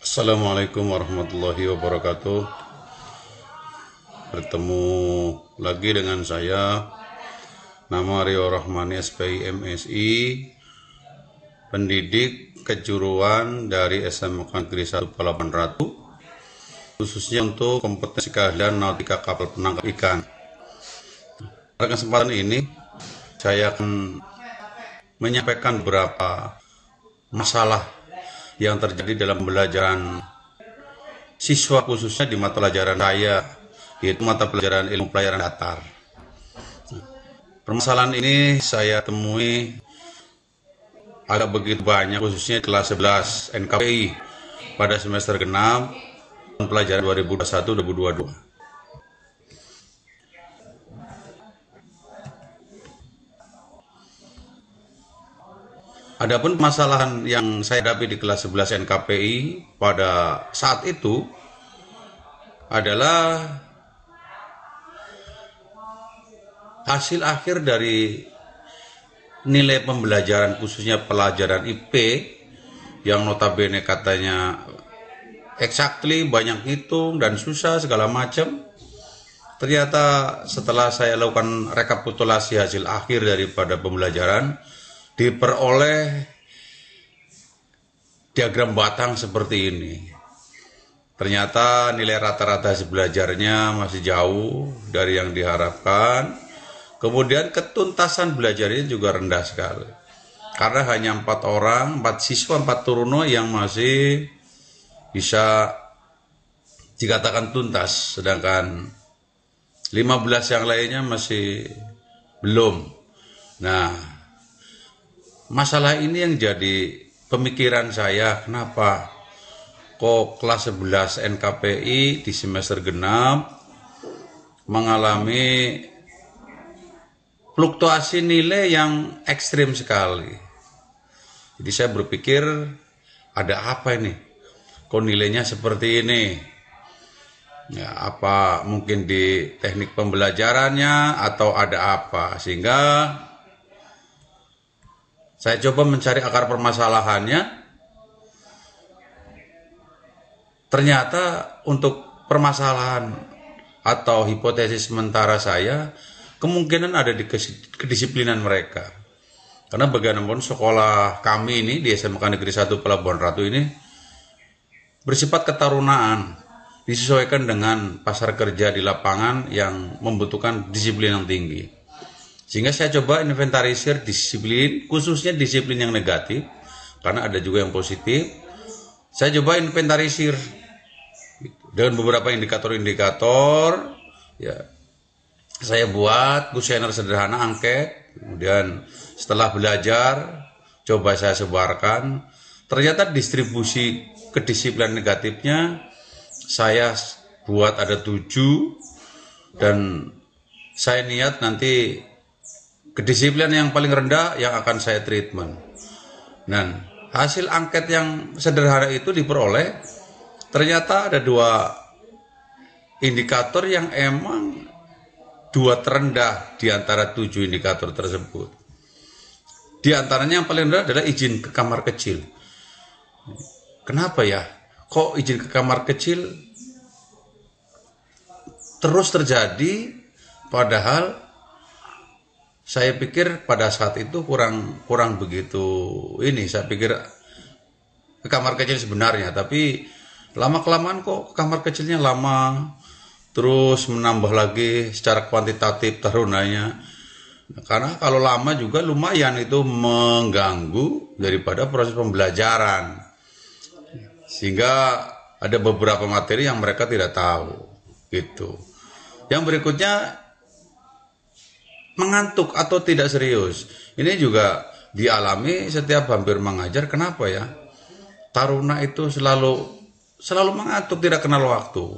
Assalamualaikum warahmatullahi wabarakatuh. Bertemu lagi dengan saya, nama Rio Rahmani SPI MSI, pendidik kejuruan dari SMK Negeri 1 Pelabuhan Ratu, khususnya untuk kompetensi keahlian nautika kapal penangkap ikan. Pada kesempatan ini, saya akan menyampaikan beberapa masalah yang terjadi dalam pembelajaran siswa, khususnya di mata pelajaran saya, yaitu mata pelajaran ilmu pelayaran datar. Permasalahan ini saya temui agak begitu banyak, khususnya kelas 11 NKPI pada semester genap pelajaran 2021-2022. Adapun permasalahan yang saya hadapi di kelas 11 NKPI pada saat itu adalah hasil akhir dari nilai pembelajaran, khususnya pelajaran IP yang notabene katanya exactly, banyak hitung dan susah segala macam. Ternyata setelah saya lakukan rekapitulasi hasil akhir daripada pembelajaran, diperoleh diagram batang seperti ini. Ternyata nilai rata-rata hasil belajarnya masih jauh dari yang diharapkan. Kemudian ketuntasan belajarnya juga rendah sekali. Karena hanya 4 orang, 4 siswa, 4 turuno yang masih bisa dikatakan tuntas. Sedangkan 15 yang lainnya masih belum. Nah, masalah ini yang jadi pemikiran saya, kenapa kok kelas 11 NKPI di semester genap mengalami fluktuasi nilai yang ekstrim sekali. Jadi saya berpikir, ada apa ini? Kok nilainya seperti ini? Ya, apa mungkin di teknik pembelajarannya atau ada apa? Sehingga saya coba mencari akar permasalahannya. Ternyata untuk permasalahan atau hipotesis sementara saya, kemungkinan ada di kedisiplinan mereka. Karena bagaimanapun sekolah kami ini di SMK Negeri 1 Pelabuhan Ratu ini bersifat ketarunaan, disesuaikan dengan pasar kerja di lapangan yang membutuhkan disiplin yang tinggi. Sehingga saya coba inventarisir disiplin, khususnya disiplin yang negatif, karena ada juga yang positif. Saya coba inventarisir dengan beberapa indikator-indikator. Ya, saya buat kuesioner sederhana angket. Kemudian setelah belajar, coba saya sebarkan. Ternyata distribusi kedisiplinan negatifnya saya buat ada 7, dan saya niat nanti kedisiplinan yang paling rendah yang akan saya treatment. Dan hasil angket yang sederhana itu diperoleh, ternyata ada 2 indikator yang emang 2 terendah di antara 7 indikator tersebut. Di antaranya yang paling rendah adalah izin ke kamar kecil. Kenapa ya? Kok izin ke kamar kecil terus terjadi, padahal saya pikir pada saat itu kurang begitu ini. Saya pikir ke kamar kecil sebenarnya, tapi lama-kelamaan kok kamar kecilnya lama, terus menambah lagi secara kuantitatif tarunanya. Karena kalau lama juga lumayan itu mengganggu daripada proses pembelajaran. Sehingga ada beberapa materi yang mereka tidak tahu gitu. Yang berikutnya, mengantuk atau tidak serius. Ini juga dialami setiap hampir mengajar. Kenapa ya? Taruna itu selalu mengantuk, tidak kenal waktu.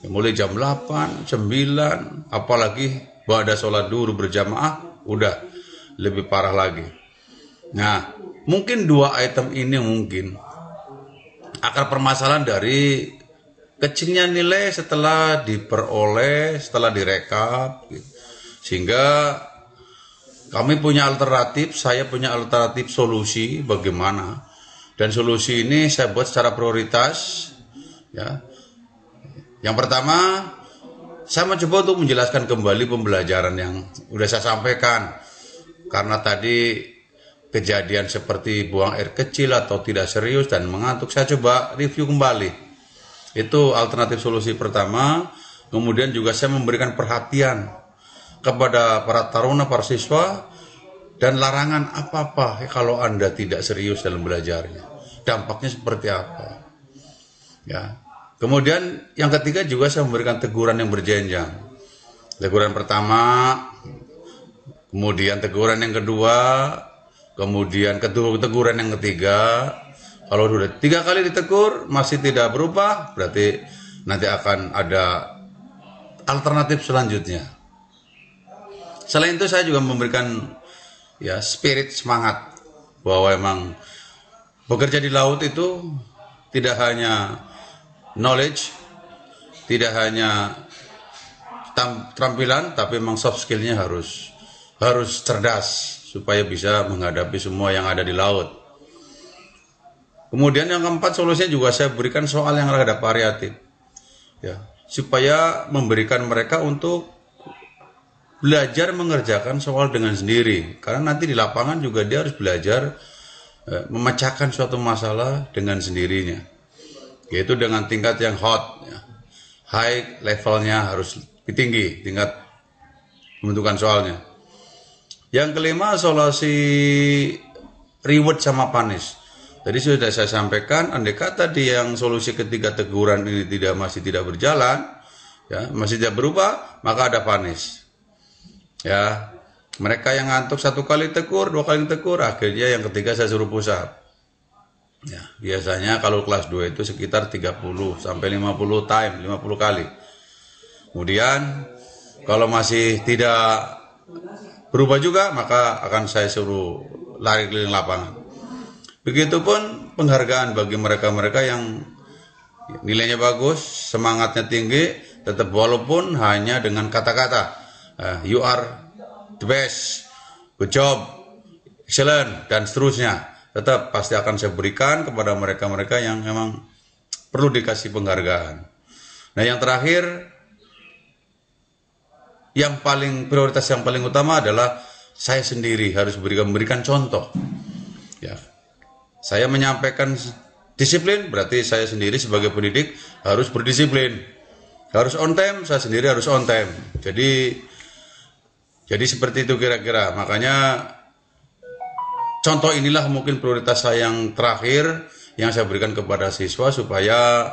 Ya, mulai jam 8, 9, apalagi ba'da sholat duhur berjamaah, udah lebih parah lagi. Nah, mungkin 2 item ini mungkin akar permasalahan dari kecilnya nilai setelah diperoleh, setelah direkap gitu. Sehingga kami punya alternatif, saya punya alternatif solusi bagaimana Dan solusi ini saya buat secara prioritas. Ya. Yang pertama, saya mencoba untuk menjelaskan kembali pembelajaran yang sudah saya sampaikan. Karena tadi kejadian seperti buang air kecil atau tidak serius dan mengantuk, saya coba review kembali. Itu alternatif solusi pertama. Kemudian juga saya memberikan perhatian kepada para taruna, para siswa, dan larangan apa-apa kalau Anda tidak serius dalam belajarnya. Dampaknya seperti apa? Ya. Kemudian yang ketiga juga saya memberikan teguran yang berjenjang. Teguran pertama, kemudian teguran yang kedua, kemudian teguran yang ketiga. Kalau sudah 3 kali ditegur masih tidak berubah, berarti nanti akan ada alternatif selanjutnya. Selain itu saya juga memberikan spirit semangat bahwa emang bekerja di laut itu tidak hanya knowledge, tidak hanya keterampilan, tapi memang soft skillnya harus cerdas supaya bisa menghadapi semua yang ada di laut. Kemudian yang keempat, solusinya juga saya berikan soal yang rada variatif, ya, supaya memberikan mereka untuk belajar mengerjakan soal dengan sendiri. Karena nanti di lapangan juga dia harus belajar memecahkan suatu masalah dengan sendirinya, yaitu dengan tingkat yang hot, ya. High levelnya harus lebih tinggi, tingkat pembentukan soalnya. Yang kelima, solusi reward sama punish. Tadi sudah saya sampaikan, andai kata di yang solusi ketiga teguran ini masih tidak berjalan, ya, masih tidak berubah, maka ada punish. Ya, mereka yang ngantuk 1 kali tegur, 2 kali tegur, akhirnya yang ketiga saya suruh push up. Ya, biasanya kalau kelas 2 itu sekitar 30 sampai 50 kali. Kemudian kalau masih tidak berubah juga, maka akan saya suruh lari keliling lapangan. Begitupun penghargaan bagi mereka-mereka yang nilainya bagus, semangatnya tinggi, tetap walaupun hanya dengan kata-kata, you are the best, good job, excellent, dan seterusnya. Tetap pasti akan saya berikan kepada mereka-mereka yang memang perlu dikasih penghargaan. Nah, yang terakhir, prioritas yang paling utama adalah saya sendiri harus memberikan contoh. Ya, saya menyampaikan disiplin, berarti saya sendiri sebagai pendidik harus berdisiplin. Harus on time, saya sendiri harus on time. Jadi seperti itu kira-kira. Makanya contoh inilah mungkin prioritas saya yang terakhir yang saya berikan kepada siswa supaya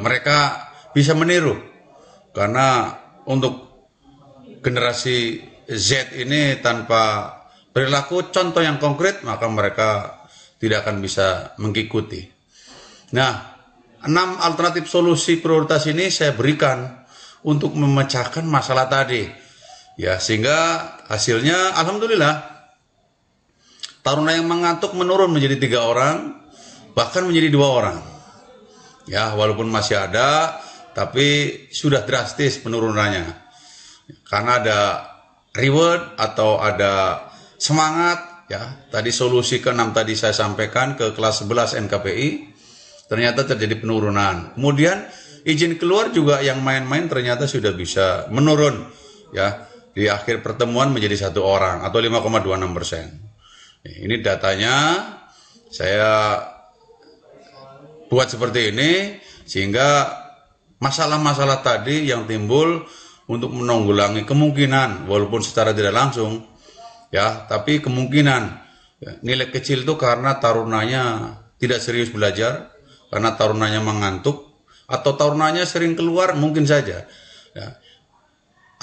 mereka bisa meniru. Karena untuk generasi Z ini tanpa perilaku contoh yang konkret, maka mereka tidak akan bisa mengikuti. Nah, 6 alternatif solusi prioritas ini saya berikan untuk memecahkan masalah tadi. Ya, sehingga hasilnya alhamdulillah taruna yang mengantuk menurun menjadi 3 orang, bahkan menjadi 2 orang. Ya, walaupun masih ada, tapi sudah drastis penurunannya. Karena ada reward atau ada semangat. Ya, tadi solusi ke-6 tadi saya sampaikan ke kelas 11 NKPI, ternyata terjadi penurunan. Kemudian izin keluar juga yang main-main ternyata sudah bisa menurun. Ya, di akhir pertemuan menjadi 1 orang atau 5,26%. Ini datanya saya buat seperti ini sehingga masalah-masalah tadi yang timbul untuk menanggulangi kemungkinan walaupun secara tidak langsung, ya, tapi kemungkinan nilai kecil itu karena tarunanya tidak serius belajar, karena tarunanya mengantuk, atau tarunanya sering keluar mungkin saja, ya.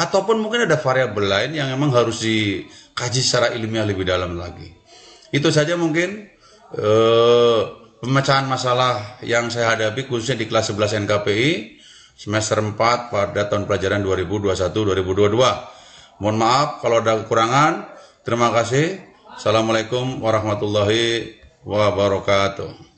Ataupun mungkin ada variabel lain yang memang harus dikaji secara ilmiah lebih dalam lagi. Itu saja mungkin pemecahan masalah yang saya hadapi khususnya di kelas 11 NKPI semester 4 pada tahun pelajaran 2021-2022. Mohon maaf kalau ada kekurangan. Terima kasih. Assalamualaikum warahmatullahi wabarakatuh.